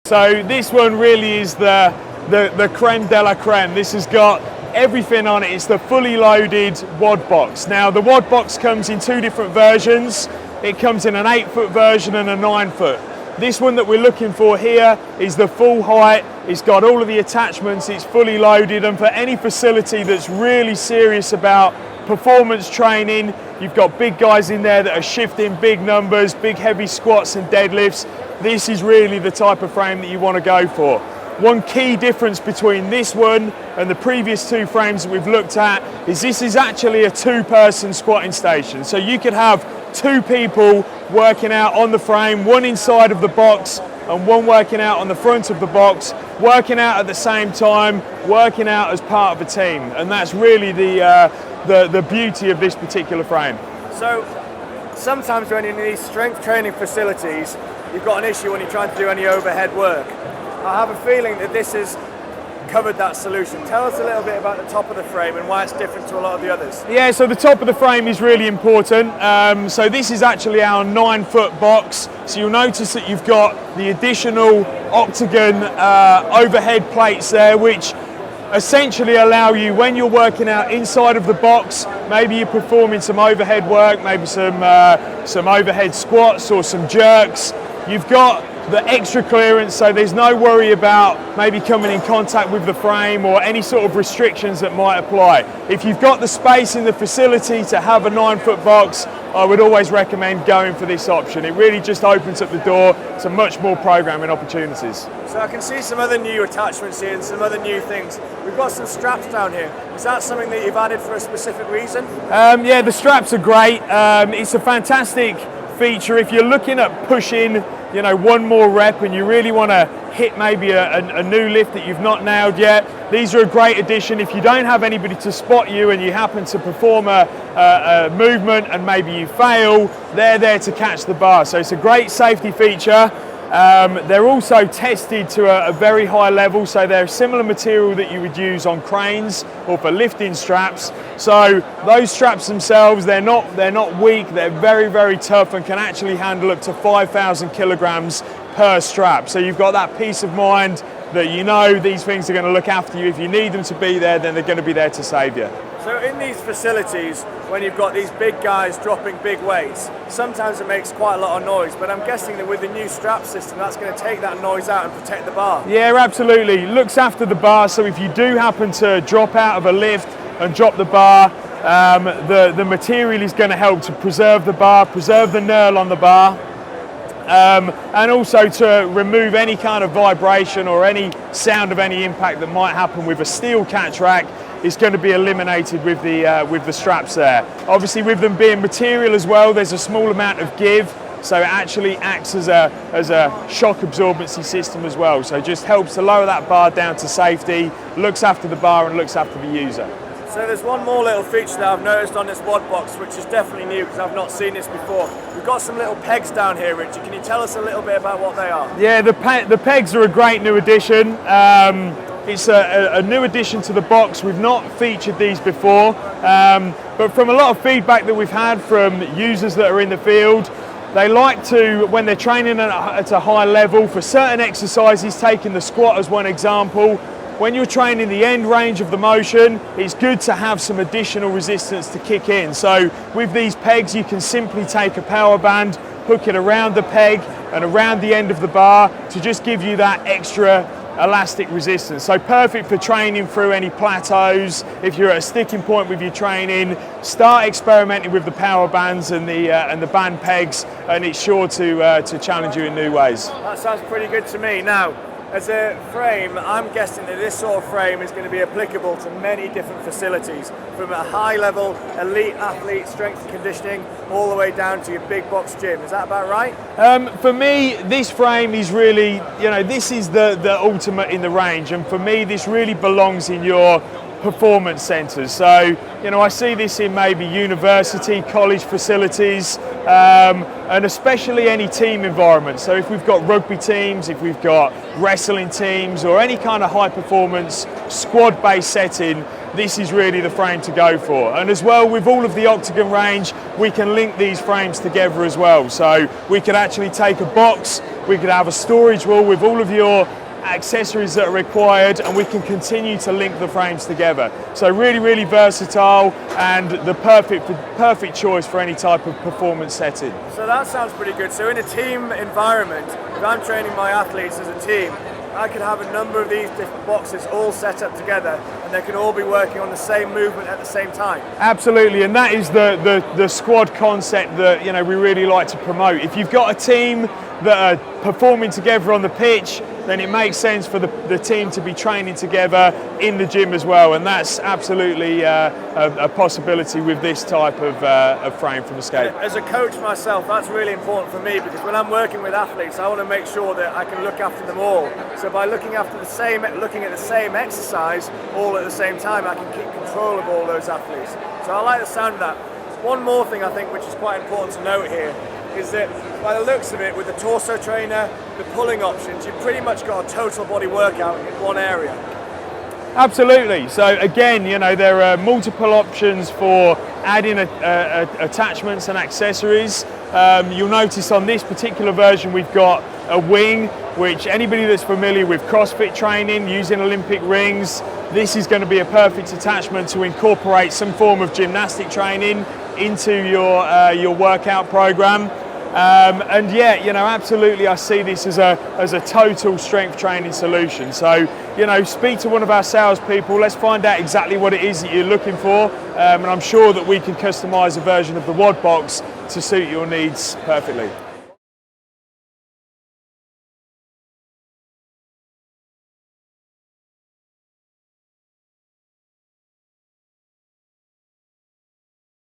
So this one really is the creme de la creme. This has got everything on it. It's the fully loaded WOD box. Now the WOD box comes in two different versions. It comes in an 8-foot version and a 9-foot. This one that we're looking for here is the full height. It's got all of the attachments, it's fully loaded, and for any facility that's really serious about performance training, you've got big guys in there that are shifting big numbers, big heavy squats and deadlifts, this is really the type of frame that you want to go for. One key difference between this one and the previous two frames that we've looked at is this is actually a two-person squatting station. So you could have two people working out on the frame, one inside of the box and one working out on the front of the box, working out at the same time, working out as part of a team. And that's really the beauty of this particular frame. So sometimes when you're in these strength training facilities, you've got an issue when you're trying to do any overhead work. I have a feeling that this has covered that solution. Tell us a little bit about the top of the frame and why it's different to a lot of the others. Yeah, so the top of the frame is really important. So this is actually our 9-foot box. So you'll notice that you've got the additional Octagon overhead plates there, which essentially allow you, when you're working out inside of the box, maybe you're performing some overhead work, maybe some overhead squats or some jerks, you've got the extra clearance, so there's no worry about maybe coming in contact with the frame or any sort of restrictions that might apply. If you've got the space in the facility to have a 9-foot box, I would always recommend going for this option. It really just opens up the door to much more programming opportunities. So I can see some other new attachments here and some other new things. We've got some straps down here. Is that something that you've added for a specific reason? Yeah, the straps are great. It's a fantastic feature if you're looking at pushing, one more rep and you really want to hit maybe a new lift that you've not nailed yet. These are a great addition. If you don't have anybody to spot you and you happen to perform a movement and maybe you fail, they're there to catch the bar. So it's a great safety feature. They're also tested to a very high level, so they're similar material that you would use on cranes or for lifting straps. So those straps themselves, they're not weak, they're very, very tough and can actually handle up to 5,000 kilograms per strap. So you've got that peace of mind that these things are going to look after you. If you need them to be there, then they're going to be there to save you. So in these facilities, when you've got these big guys dropping big weights, sometimes it makes quite a lot of noise, but I'm guessing that with the new strap system, that's going to take that noise out and protect the bar. Yeah, absolutely. Looks after the bar, so if you do happen to drop out of a lift and drop the bar, the material is going to help to preserve the bar, preserve the knurl on the bar, and also to remove any kind of vibration or any sound of any impact that might happen with a steel catch rack. Is going to be eliminated with the straps there. Obviously, with them being material as well, there's a small amount of give, so it actually acts as a shock absorbency system as well. So it just helps to lower that bar down to safety, looks after the bar and looks after the user. So there's one more little feature that I've noticed on this WOD box, which is definitely new because I've not seen this before. We've got some little pegs down here, Richie. Can you tell us a little bit about what they are? Yeah, the pegs are a great new addition. It's a new addition to the box. We've not featured these before, but from a lot of feedback that we've had from users that are in the field, they like to, when they're training at a high level, for certain exercises, taking the squat as one example, when you're training the end range of the motion, it's good to have some additional resistance to kick in. So with these pegs, you can simply take a power band, hook it around the peg and around the end of the bar to just give you that extra elastic resistance. So perfect for training through any plateaus. If you're at a sticking point with your training, start experimenting with the power bands and the band pegs, and it's sure to challenge you in new ways. That sounds pretty good to me. Now, as a frame, I'm guessing that this sort of frame is going to be applicable to many different facilities, from a high-level elite athlete strength and conditioning all the way down to your big box gym. Is that about right? For me, this frame is really, this is the ultimate in the range, and for me, this really belongs in your performance centres. So, I see this in maybe university, college facilities, and especially any team environment. So if we've got rugby teams, if we've got wrestling teams, or any kind of high performance squad-based setting, this is really the frame to go for. And as well, with all of the Octagon range, we can link these frames together as well. So we can actually take a box We could have a storage wall with all of your accessories that are required, and we can continue to link the frames together. So really, really versatile and the perfect choice for any type of performance setting. So that sounds pretty good. So in a team environment, if I'm training my athletes as a team, I could have a number of these different boxes all set up together, and they can all be working on the same movement at the same time. Absolutely, and that is the squad concept that we really like to promote. If you've got a team that are performing together on the pitch, then it makes sense for the team to be training together in the gym as well, and that's absolutely a possibility with this type of frame from Escape. As a coach myself, that's really important for me, because when I'm working with athletes, I want to make sure that I can look after them all. So by looking at the same exercise all at the same time, I can keep control of all those athletes. So I like the sound of that. One more thing I think which is quite important to note here is that by the looks of it, with the torso trainer, the pulling options, you've pretty much got a total body workout in one area. Absolutely. So again, there are multiple options for adding attachments and accessories. You'll notice on this particular version we've got a wing, which anybody that's familiar with CrossFit training, using Olympic rings, this is going to be a perfect attachment to incorporate some form of gymnastic training into your workout program. And yeah, absolutely, I see this as a total strength training solution. So, speak to one of our salespeople. Let's find out exactly what it is that you're looking for, and I'm sure that we can customize a version of the WOD box to suit your needs perfectly.